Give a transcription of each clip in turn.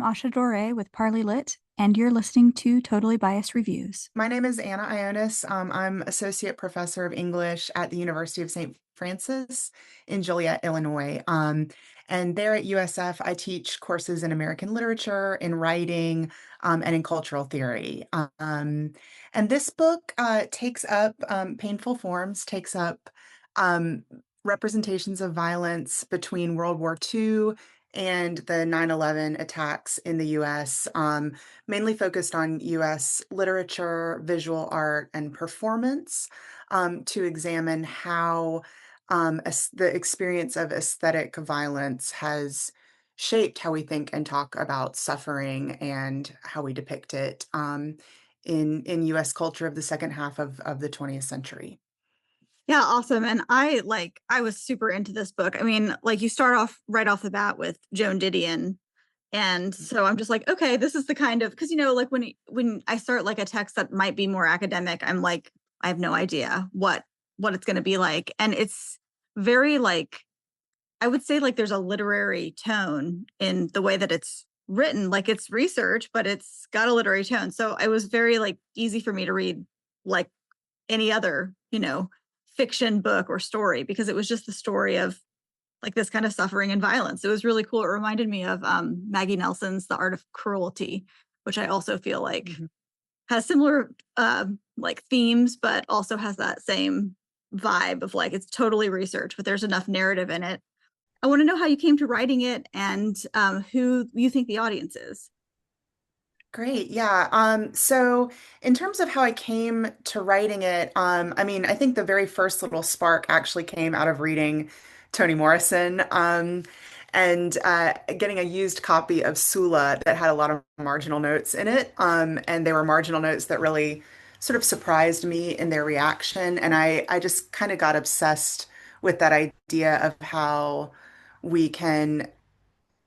Asha Dore with Parley Lit, and you're listening to Totally Biased Reviews. My name is Anna Ioanes. I'm Associate Professor of English at the University of St. Francis in Joliet, Illinois. And there at USF, I teach courses in American literature, in writing, and in cultural theory. And this book takes up painful forms, takes up um, representations of violence between World War II and the 9/11 attacks in the US. Mainly focused on US literature, visual art, and performance, to examine how the experience of aesthetic violence has shaped how we think and talk about suffering and how we depict it in US culture of the second half of the 20th century. Yeah, awesome. And I was super into this book. I mean, like you start off right off the bat with Joan Didion. And so I'm just like, okay, this is the kind of, because like when I start like a text that might be more academic, I'm like, I have no idea what it's going to be like. And it's very like, I would say like there's a literary tone in the way that it's written. Like it's research, but it's got a literary tone. So it was very like easy for me to read like any other, fiction book or story, because it was just the story of like this kind of suffering and violence. It was really cool. It reminded me of Maggie Nelson's The Art of Cruelty, which I also feel like has similar like themes, but also has that same vibe of like it's totally research, but there's enough narrative in it. I want to know how you came to writing it and who you think the audience is. Great. Yeah. So in terms of how I came to writing it, I mean, I think the very first little spark actually came out of reading Toni Morrison, and getting a used copy of Sula that had a lot of marginal notes in it. And they were marginal notes that really sort of surprised me in their reaction. And I just kind of got obsessed with that idea of how we can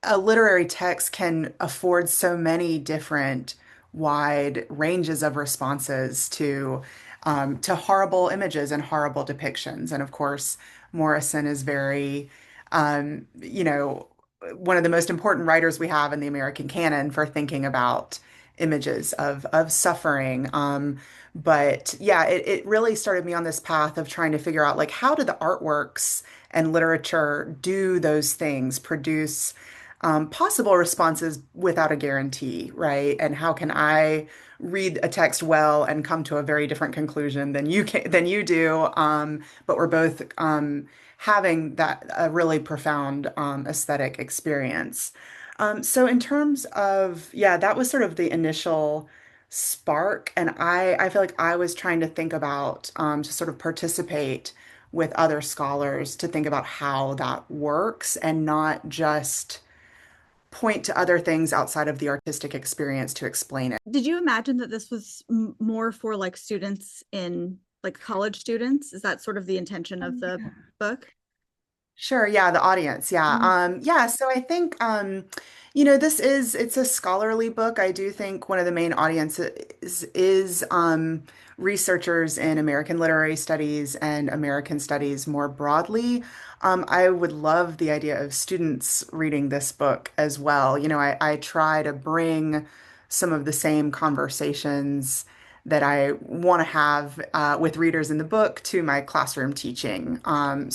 a literary text can afford so many different wide ranges of responses to horrible images and horrible depictions. And of course, Morrison is very, one of the most important writers we have in the American canon for thinking about images of suffering. But yeah, it really started me on this path of trying to figure out like how do the artworks and literature do those things, produce possible responses without a guarantee, right? And how can I read a text well and come to a very different conclusion than you do? But we're both having that a really profound aesthetic experience. So in terms of, yeah, that was sort of the initial spark, and I feel like I was trying to think about to sort of participate with other scholars to think about how that works and not just point to other things outside of the artistic experience to explain it. Did you imagine that this was more for like students in like college students? Is that sort of the intention of the book? Sure, yeah, the audience, yeah. Mhm. Yeah, so I think it's a scholarly book. I do think one of the main audiences is researchers in American literary studies and American studies more broadly. I would love the idea of students reading this book as well. I try to bring some of the same conversations that I want to have with readers in the book to my classroom teaching. And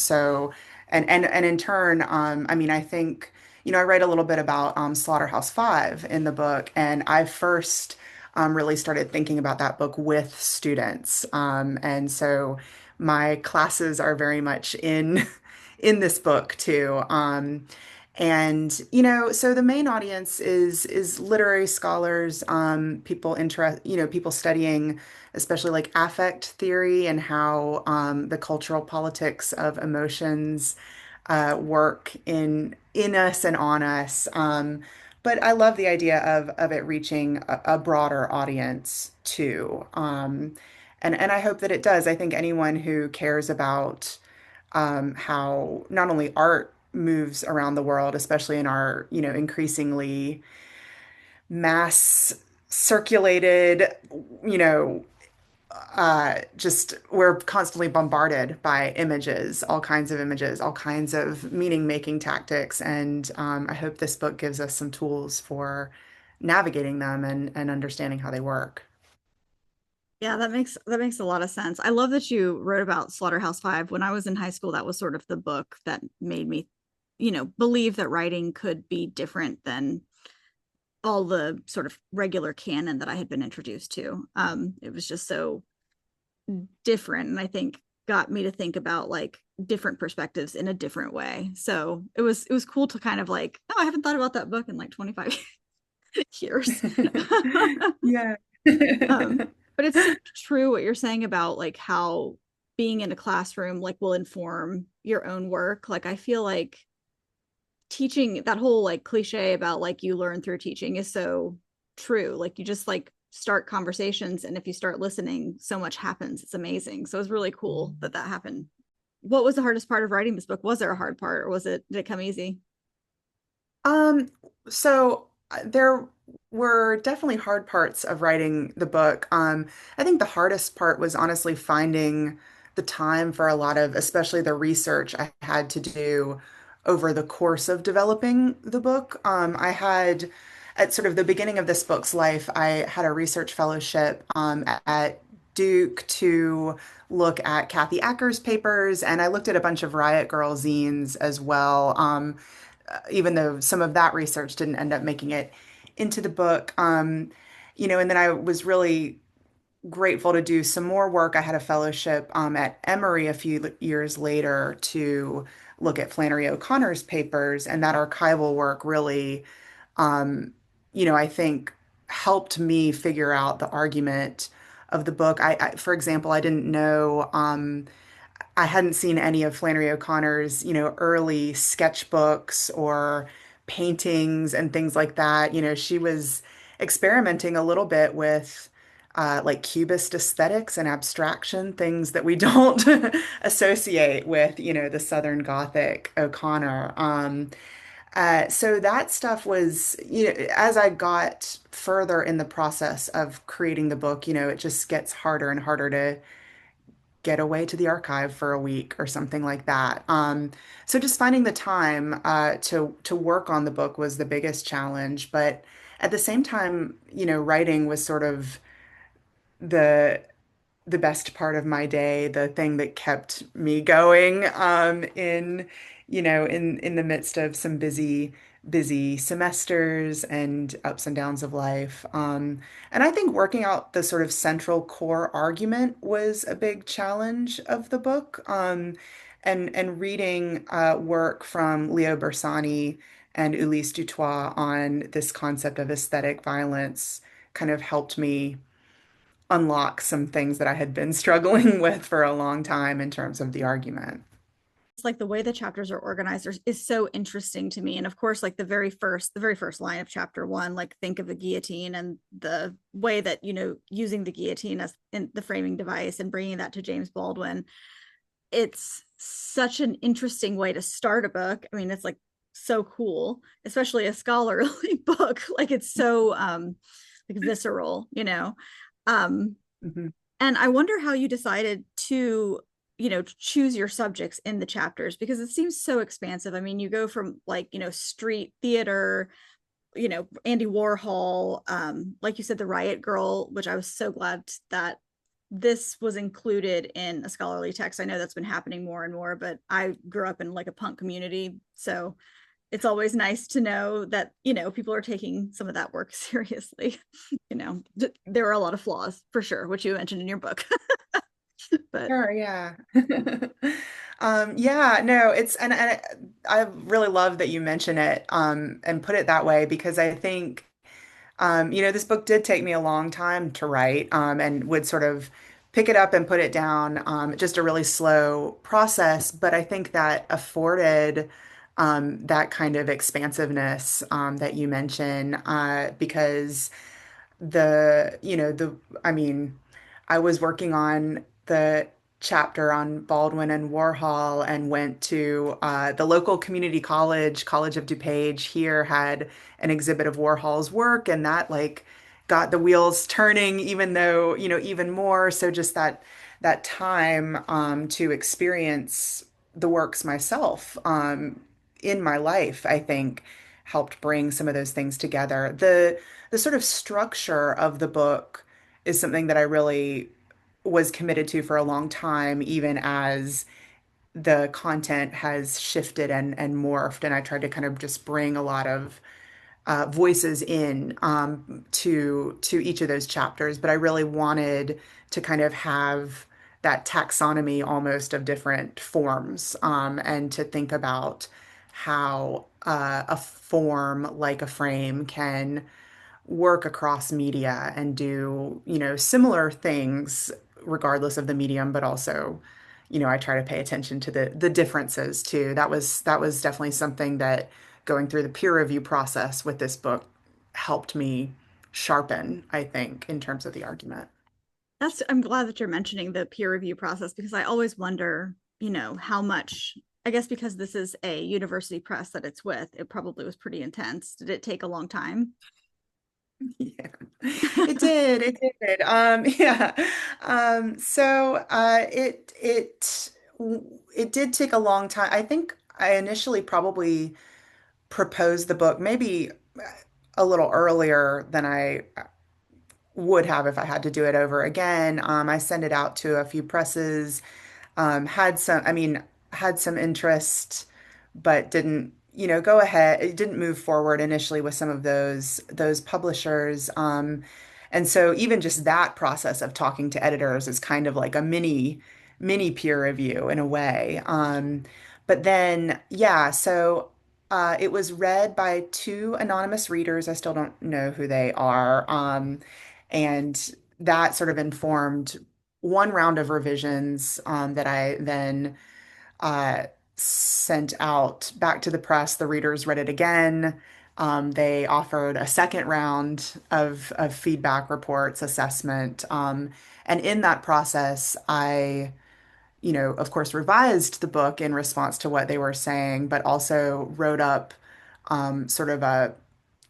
in turn, I mean, I think, I write a little bit about Slaughterhouse-Five in the book, and I first really started thinking about that book with students. And so my classes are very much in in this book too. And so the main audience is literary scholars, people studying especially like affect theory and how the cultural politics of emotions work in us and on us. But I love the idea of it reaching a broader audience too. And I hope that it does. I think anyone who cares about how not only art moves around the world, especially in our, increasingly mass circulated, you know, just we're constantly bombarded by images, all kinds of images, all kinds of meaning-making tactics. And I hope this book gives us some tools for navigating them and understanding how they work. Yeah, that makes a lot of sense. I love that you wrote about Slaughterhouse-Five. When I was in high school, that was sort of the book that made me, believe that writing could be different than all the sort of regular canon that I had been introduced to. It was just so different, and I think got me to think about like different perspectives in a different way. So it was cool to kind of like, oh, I haven't thought about that book in like 25 years. Yeah. um, but it's so true what you're saying about like how being in a classroom like will inform your own work. Like I feel like teaching, that whole like cliche about like you learn through teaching, is so true. Like you just like start conversations, and if you start listening, so much happens. It's amazing. So it's really cool that that happened. What was the hardest part of writing this book? Was there a hard part, or did it come easy? Um, so there were definitely hard parts of writing the book. I think the hardest part was honestly finding the time for a lot of, especially the research I had to do over the course of developing the book. I had, at sort of the beginning of this book's life, I had a research fellowship at Duke to look at Kathy Acker's papers, and I looked at a bunch of Riot Girl zines as well. Even though some of that research didn't end up making it into the book. And then I was really grateful to do some more work. I had a fellowship at Emory a few years later to look at Flannery O'Connor's papers, and that archival work really, um, I think helped me figure out the argument of the book. For example, I didn't know. I hadn't seen any of Flannery O'Connor's, early sketchbooks or paintings and things like that. She was experimenting a little bit with like cubist aesthetics and abstraction, things that we don't associate with, the Southern Gothic O'Connor. So that stuff was, as I got further in the process of creating the book, it just gets harder and harder to get away to the archive for a week or something like that. So just finding the time to work on the book was the biggest challenge. But at the same time, writing was sort of the the best part of my day, the thing that kept me going in the midst of some busy semesters and ups and downs of life. And I think working out the sort of central core argument was a big challenge of the book. And reading work from Leo Bersani and Ulysse Dutoit on this concept of aesthetic violence kind of helped me unlock some things that I had been struggling with for a long time in terms of the argument. It's like the way the chapters are organized is so interesting to me. And of course, like the very first line of chapter one, like think of the guillotine and the way that, using the guillotine as in the framing device and bringing that to James Baldwin. It's such an interesting way to start a book. I mean, it's like so cool, especially a scholarly book. Like it's so like visceral. Um, Mhm. and I wonder how you decided to, choose your subjects in the chapters, because it seems so expansive. I mean, you go from like, street theater, Andy Warhol, like you said, the Riot Girl, which I was so glad that this was included in a scholarly text. I know that's been happening more and more, but I grew up in like a punk community. So it's always nice to know that, people are taking some of that work seriously. There are a lot of flaws for sure, which you mentioned in your book. But Sure, yeah. Yeah, no, and I really love that you mention it and put it that way because I think this book did take me a long time to write, and would sort of pick it up and put it down, just a really slow process. But I think that afforded that kind of expansiveness that you mentioned, because I mean, I was working on the chapter on Baldwin and Warhol and went to the local community college, College of DuPage here had an exhibit of Warhol's work, and that like got the wheels turning even though, even more. So just that time to experience the works myself in my life, I think helped bring some of those things together. The sort of structure of the book is something that I really was committed to for a long time, even as the content has shifted and morphed. And I tried to kind of just bring a lot of voices in to each of those chapters. But I really wanted to kind of have that taxonomy almost of different forms, and to think about how a form like a frame can work across media and do, similar things regardless of the medium, but also, I try to pay attention to the differences too. That was definitely something that going through the peer review process with this book helped me sharpen, I think, in terms of the argument. I'm glad that you're mentioning the peer review process because I always wonder, how much, I guess because this is a university press that it's with, it probably was pretty intense. Did it take a long time? Yeah, it did. It did. Yeah. So it did take a long time. I think I initially probably proposed the book maybe a little earlier than I would have if I had to do it over again. I sent it out to a few presses, I mean, had some interest, but didn't, go ahead. It didn't move forward initially with some of those publishers. And so even just that process of talking to editors is kind of like a mini peer review in a way. But then, yeah, so it was read by two anonymous readers. I still don't know who they are. And that sort of informed one round of revisions that I then uh, sent out back to the press. The readers read it again. They offered a second round of feedback reports, assessment. And in that process, I, of course, revised the book in response to what they were saying, but also wrote up sort of a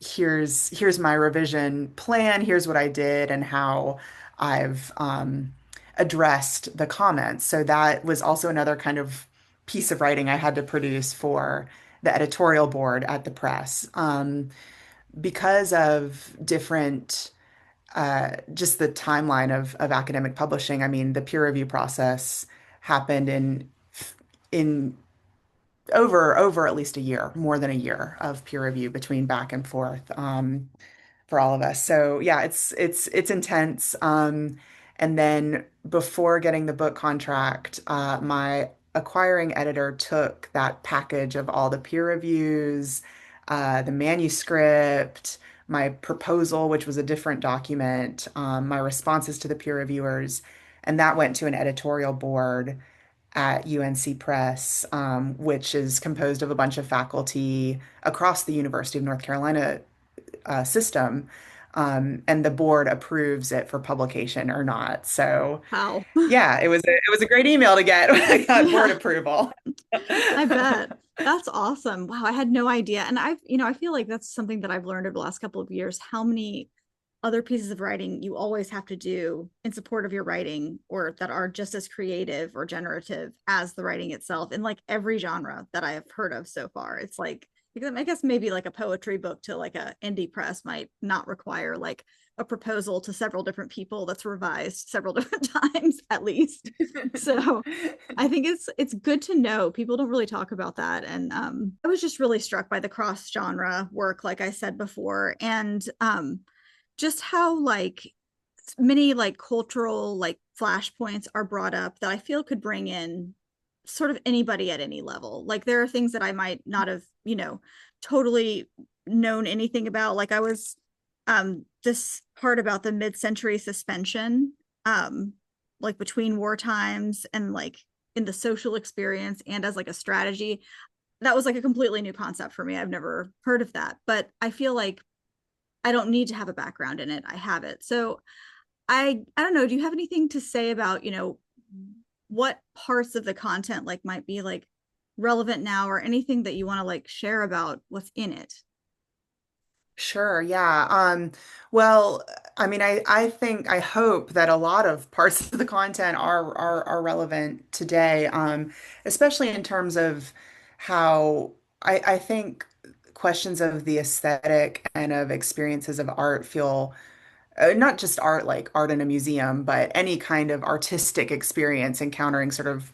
here's my revision plan, here's what I did, and how I've addressed the comments. So that was also another kind of piece of writing I had to produce for the editorial board at the press. Because of different, just the timeline of academic publishing, I mean, the peer review process happened in over at least a year, more than a year of peer review between back and forth. For all of us. So yeah, it's intense. And then before getting the book contract, my acquiring editor took that package of all the peer reviews, the manuscript, my proposal, which was a different document, my responses to the peer reviewers, and that went to an editorial board at UNC Press, which is composed of a bunch of faculty across the University of North Carolina system, and the board approves it for publication or not. So Wow. yeah, it was a great email to get when I got board Yeah, approval. I bet. That's awesome. Wow, I had no idea. And I feel like that's something that I've learned over the last couple of years, how many other pieces of writing you always have to do in support of your writing or that are just as creative or generative as the writing itself in like every genre that I have heard of so far. It's like, I guess maybe like a poetry book to like a indie press might not require like a proposal to several different people that's revised several different times at least. So I think it's good to know. People don't really talk about that. And I was just really struck by the cross genre work, like I said before. And just how like many like cultural like flashpoints are brought up that I feel could bring in sort of anybody at any level. Like there are things that I might not have, totally known anything about. Like I was this part about the mid-century suspension, like between war times and like in the social experience and as like a strategy. That was like a completely new concept for me. I've never heard of that, but I feel like I don't need to have a background in it. I have it. So I don't know. Do you have anything to say about, what parts of the content like might be like relevant now or anything that you want to like share about what's in it? Sure, yeah. Well, I mean, I think I hope that a lot of parts of the content are relevant today, especially in terms of how I think questions of the aesthetic and of experiences of art feel not just art like art in a museum, but any kind of artistic experience encountering sort of,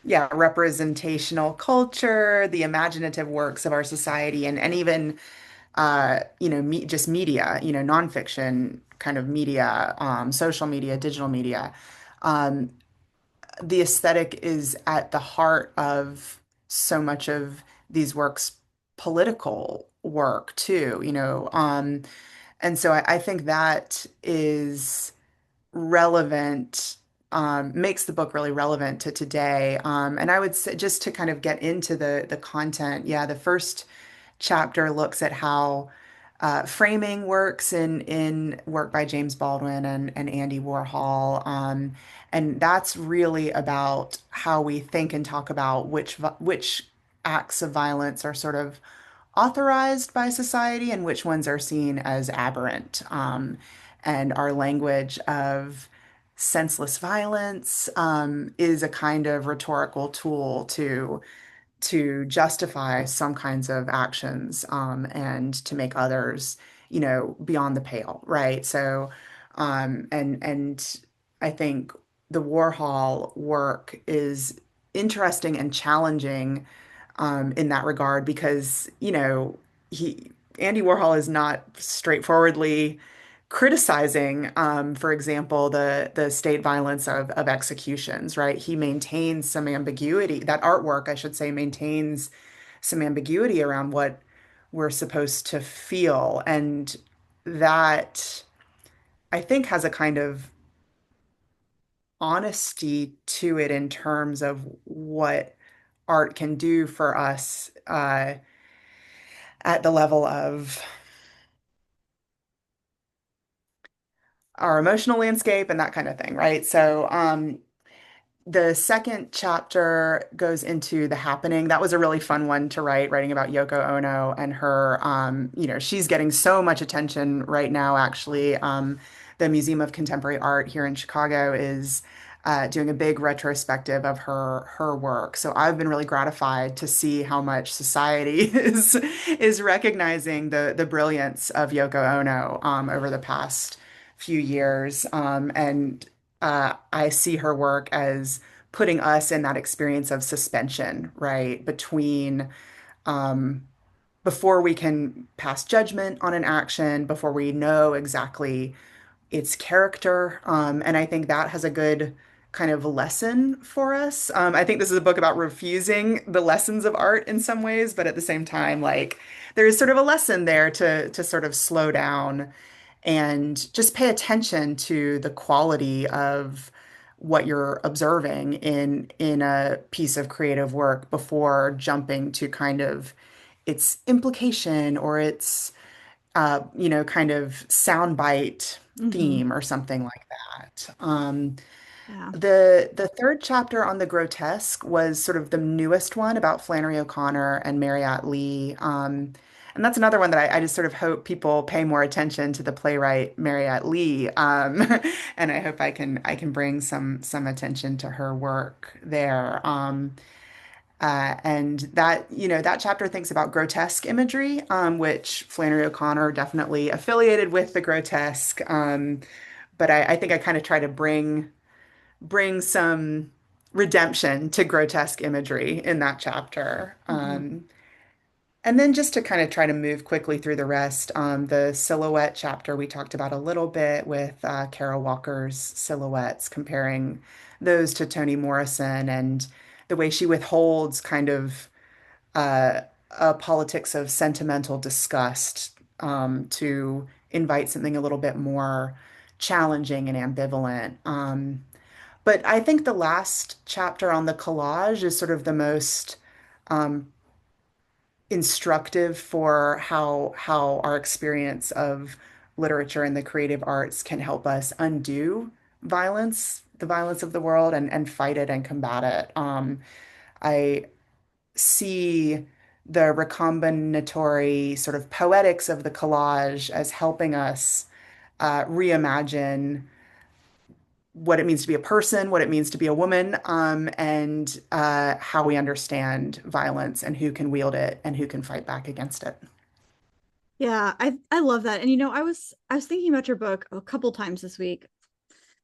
yeah, representational culture, the imaginative works of our society, and even, just media, nonfiction kind of media, social media, digital media. Um, the aesthetic is at the heart of so much of these works' political work too, and so I think that is relevant, makes the book really relevant to today. And I would say, just to kind of get into the content, yeah, the first chapter looks at how framing works in work by James Baldwin and Andy Warhol. And that's really about how we think and talk about which acts of violence are sort of authorized by society and which ones are seen as aberrant. And our language of senseless violence is a kind of rhetorical tool to justify some kinds of actions, and to make others, beyond the pale, right? So, and I think the Warhol work is interesting and challenging, in that regard because, he Andy Warhol is not straightforwardly criticizing, for example, the state violence of executions, right? He maintains some ambiguity. That artwork, I should say, maintains some ambiguity around what we're supposed to feel, and that I think has a kind of honesty to it in terms of what art can do for us, at the level of our emotional landscape and that kind of thing, right? So, the second chapter goes into the happening. That was a really fun one to write, writing about Yoko Ono and her, she's getting so much attention right now, actually. The Museum of Contemporary Art here in Chicago is doing a big retrospective of her work. So I've been really gratified to see how much society is recognizing the brilliance of Yoko Ono, over the past few years. And I see her work as putting us in that experience of suspension, right? Between, um, before we can pass judgment on an action, before we know exactly its character. And I think that has a good kind of lesson for us. I think this is a book about refusing the lessons of art in some ways, but at the same time, like, there is sort of a lesson there to sort of slow down and just pay attention to the quality of what you're observing in a piece of creative work before jumping to kind of its implication or its, kind of soundbite Hmm. theme or something like that. Yeah. The third chapter on the grotesque was sort of the newest one about Flannery O'Connor and Maryat Lee. And that's another one that I just sort of hope people pay more attention to the playwright Maryat Lee. And I hope I can bring some attention to her work there. And that chapter thinks about grotesque imagery, which Flannery O'Connor definitely affiliated with the grotesque. But I think I kind of try to bring some redemption to grotesque imagery in that chapter. Hmm. And then just to kind of try to move quickly through the rest, the silhouette chapter we talked about a little bit with Kara Walker's silhouettes, comparing those to Toni Morrison and the way she withholds kind of uh, a politics of sentimental disgust, to invite something a little bit more challenging and ambivalent. But I think the last chapter on the collage is sort of the most um, instructive for how our experience of literature and the creative arts can help us undo the violence of the world, and fight it and combat it. I see the recombinatory sort of poetics of the collage as helping us reimagine what it means to be a person, what it means to be a woman, and how we understand violence and who can wield it and who can fight back against it. Yeah, I love that. And I was thinking about your book a couple times this week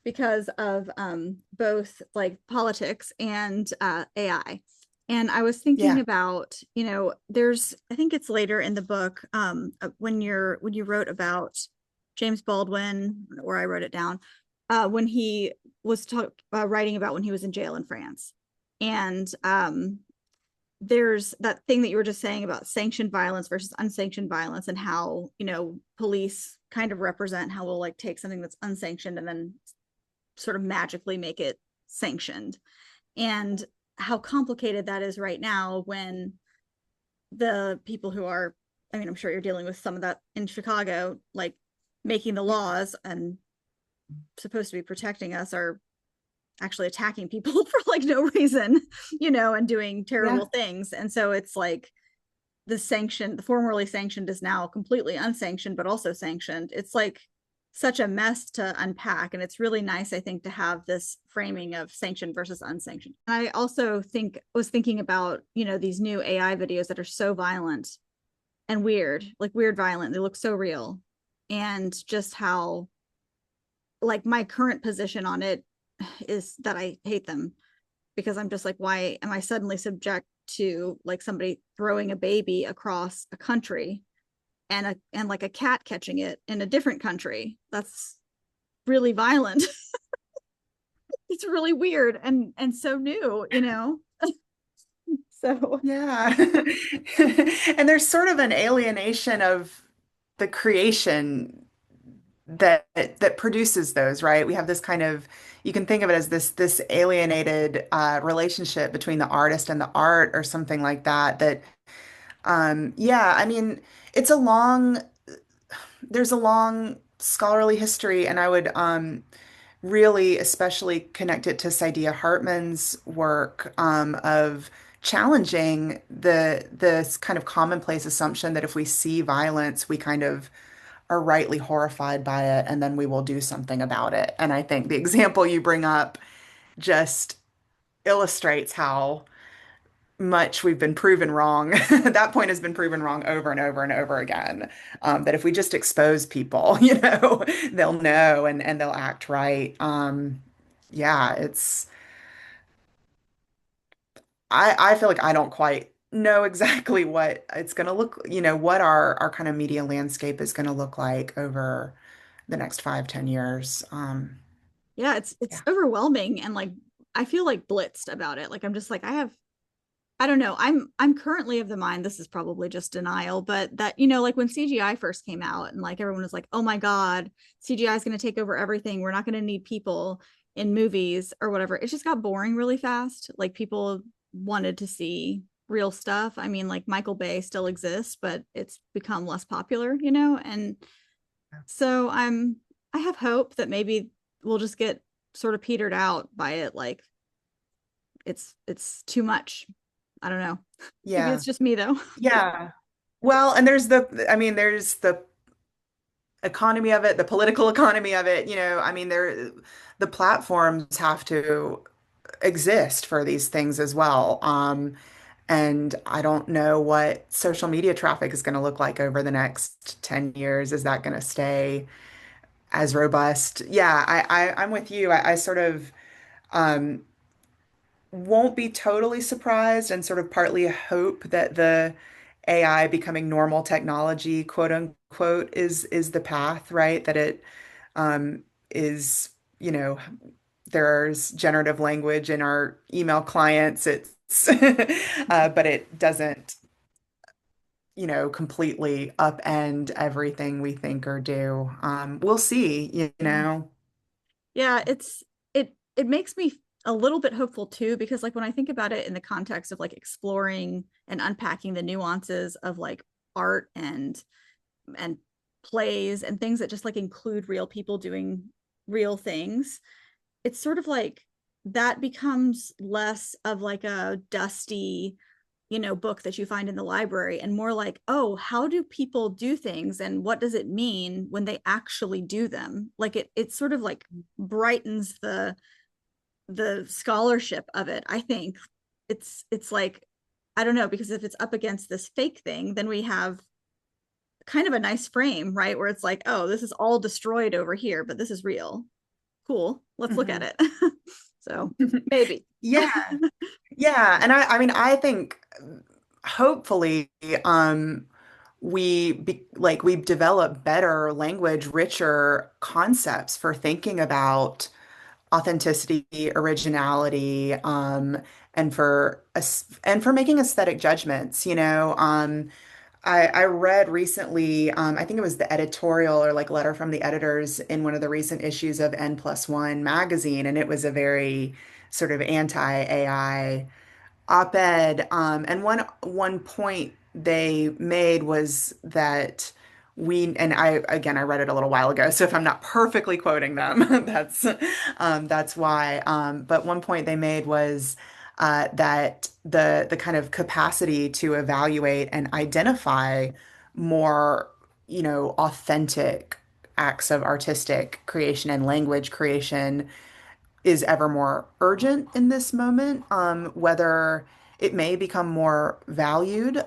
because of both like politics and AI. And I was thinking Yeah. about, there's, I think it's later in the book, when you wrote about James Baldwin, or I wrote it down, when he was writing about when he was in jail in France. And there's that thing that you were just saying about sanctioned violence versus unsanctioned violence, and how, police kind of represent how we'll like take something that's unsanctioned and then sort of magically make it sanctioned, and how complicated that is right now when the people who are, I mean, I'm sure you're dealing with some of that in Chicago, like making the laws and supposed to be protecting us, are actually attacking people for like no reason, and doing Yeah. terrible things. And so it's like the formerly sanctioned is now completely unsanctioned, but also sanctioned. It's like such a mess to unpack. And it's really nice, I think, to have this framing of sanctioned versus unsanctioned. I also was thinking about, these new AI videos that are so violent and weird, like weird violent. They look so real. And just how, like, my current position on it is that I hate them, because I'm just like, why am I suddenly subject to like somebody throwing a baby across a country and like a cat catching it in a different country? That's really violent. It's really weird and so new, So Yeah. And there's sort of an alienation of the creation that produces those, right? We have this kind of, you can think of it as this alienated relationship between the artist and the art or something like that. Yeah, I mean, it's a long, there's a long scholarly history, and I would really especially connect it to Saidiya Hartman's work of challenging this kind of commonplace assumption that if we see violence, we kind of are rightly horrified by it, and then we will do something about it. And I think the example you bring up just illustrates how much we've been proven wrong. That point has been proven wrong over and over and over again. That if we just expose people, they'll know and they'll act right. Yeah, I feel like I don't quite know exactly what it's going to look, what our kind of media landscape is going to look like over the next 5, 10 years. yeah, it's Yeah. overwhelming, and like I feel like blitzed about it. Like I'm just like, I don't know. I'm currently of the mind, this is probably just denial, but that, like when CGI first came out and like everyone was like, oh my God, CGI is going to take over everything. We're not going to need people in movies or whatever. It just got boring really fast. Like people wanted to see real stuff. I mean, like Michael Bay still exists, but it's become less popular, and so I have hope that maybe we'll just get sort of petered out by it. Like it's too much. I don't know. Maybe Yeah. it's just me though. Yeah. Well, and I mean, there's the economy of it, the political economy of it, I mean, the platforms have to exist for these things as well. And I don't know what social media traffic is going to look like over the next 10 years. Is that going to stay as robust? Yeah, I'm with you. I sort of um, won't be totally surprised and sort of partly hope that the AI becoming normal technology, quote unquote, is the path, right? That it is, there's generative language in our email clients. It's but it doesn't, completely upend everything we think or do. We'll see, Yeah, it makes me a little bit hopeful too, because like when I think about it in the context of like exploring and unpacking the nuances of like art and plays and things that just like include real people doing real things, it's sort of like that becomes less of like a dusty book that you find in the library, and more like, oh, how do people do things and what does it mean when they actually do them? Like it sort of like brightens the scholarship of it, I think. It's like, I don't know, because if it's up against this fake thing, then we have kind of a nice frame, right? Where it's like, oh, this is all destroyed over here, but this is real. Cool. Let's look at Mhm. it. So maybe. Yeah. Yeah. And I mean, I think hopefully, we've developed better language, richer concepts for thinking about authenticity, originality, and for making aesthetic judgments. I read recently, I think it was the editorial or like letter from the editors in one of the recent issues of N+1 magazine, and it was a very sort of anti-AI op-ed. And one point they made was that and I read it a little while ago, so if I'm not perfectly quoting them, that's why. But one point they made was that the kind of capacity to evaluate and identify more, authentic acts of artistic creation and language creation is ever more urgent in this moment. Whether it may become more valued,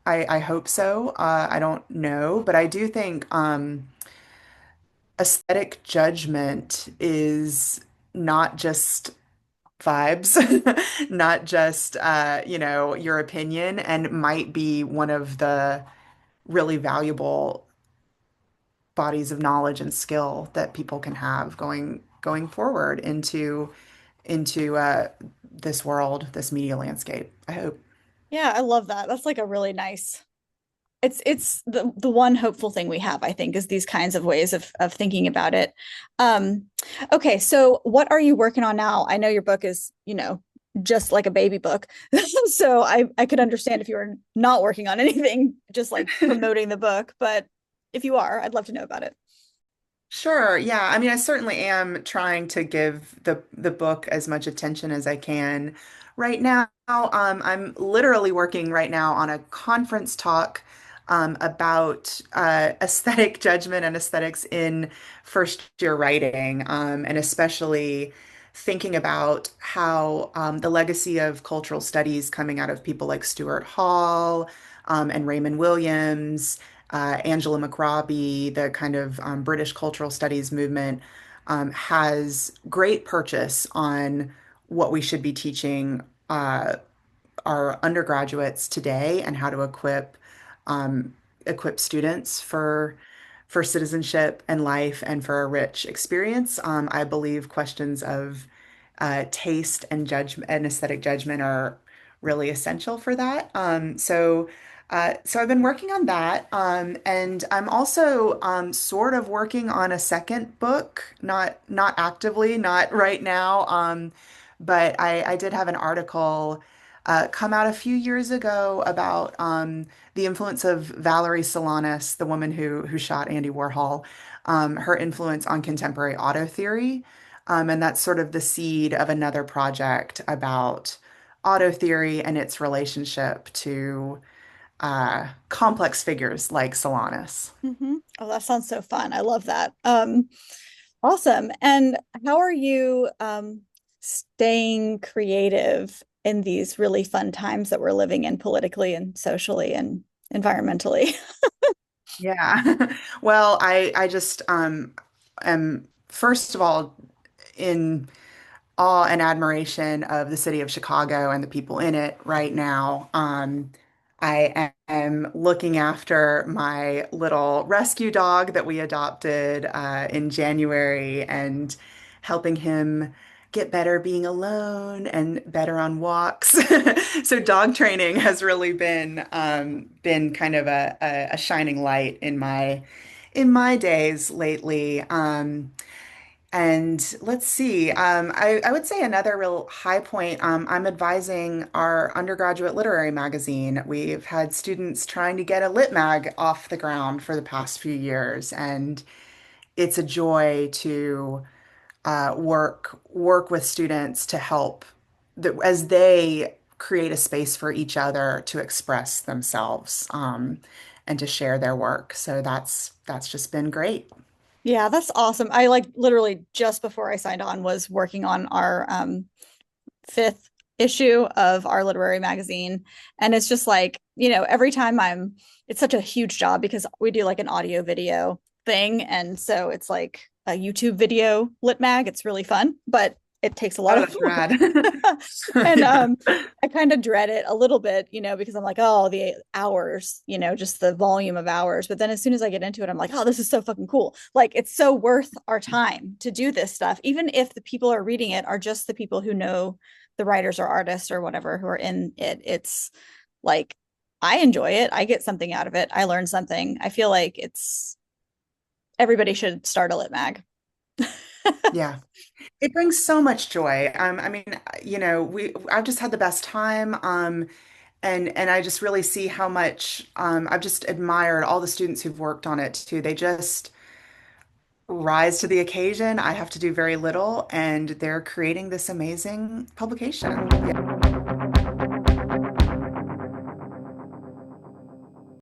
I hope so. I don't know, but I do think aesthetic judgment is not just vibes, not just your opinion, and might be one of the really valuable bodies of knowledge and skill that people can have going forward into this world, this media landscape. I hope. Yeah, I love that. That's like a really nice, it's the one hopeful thing we have, I think, is these kinds of ways of thinking about it. Um, okay, so what are you working on now? I know your book is, just like a baby book. So I could understand if you were not working on anything, just like promoting the book, but if you are, I'd love to know about it. Sure. Yeah. I mean, I certainly am trying to give the book as much attention as I can. Right now, I'm literally working right now on a conference talk about aesthetic judgment and aesthetics in first year writing, and especially thinking about how the legacy of cultural studies coming out of people like Stuart Hall, and Raymond Williams, Angela McRobbie, the kind of British cultural studies movement, has great purchase on what we should be teaching our undergraduates today and how to equip students for citizenship and life and for a rich experience. I believe questions of taste and judgment and aesthetic judgment are really essential for that. So I've been working on that, and I'm also sort of working on a second book, not actively, not right now, but I did have an article come out a few years ago about the influence of Valerie Solanas, the woman who shot Andy Warhol, her influence on contemporary auto theory. And that's sort of the seed of another project about auto theory and its relationship to complex figures like Solanas. Oh, that sounds so fun. I love that. Awesome. And how are you staying creative in these really fun times that we're living in politically and socially and environmentally? Yeah. Well, I just am first of all in awe and admiration of the city of Chicago and the people in it right now. I am looking after my little rescue dog that we adopted in January and helping him get better being alone and better on walks. So dog training has really been kind of a shining light in my days lately. And let's see, I would say another real high point. I'm advising our undergraduate literary magazine. We've had students trying to get a lit mag off the ground for the past few years, and it's a joy to work with students to help as they create a space for each other to express themselves, and to share their work. So that's just been great. Yeah, that's awesome. I like literally just before I signed on was working on our fifth issue of our literary magazine. And it's just like, every time it's such a huge job because we do like an audio video thing. And so it's like a YouTube video lit mag. It's really fun, but it takes a lot Oh, of that's work. rad. And Yeah. I kind of dread it a little bit, because I'm like, oh, the hours, just the volume of hours. But then as soon as I get into it, I'm like, oh, this is so fucking cool. Like it's so worth our time to do this stuff, even if the people are reading it are just the people who know the writers or artists or whatever who are in it. It's like I enjoy it. I get something out of it. I learn something. I feel like it's everybody should start a lit mag. Yeah. It brings so much joy. I mean, I've just had the best time. And I just really see how much I've just admired all the students who've worked on it too. They just rise to the occasion. I have to do very little, and they're creating this amazing publication. Yeah.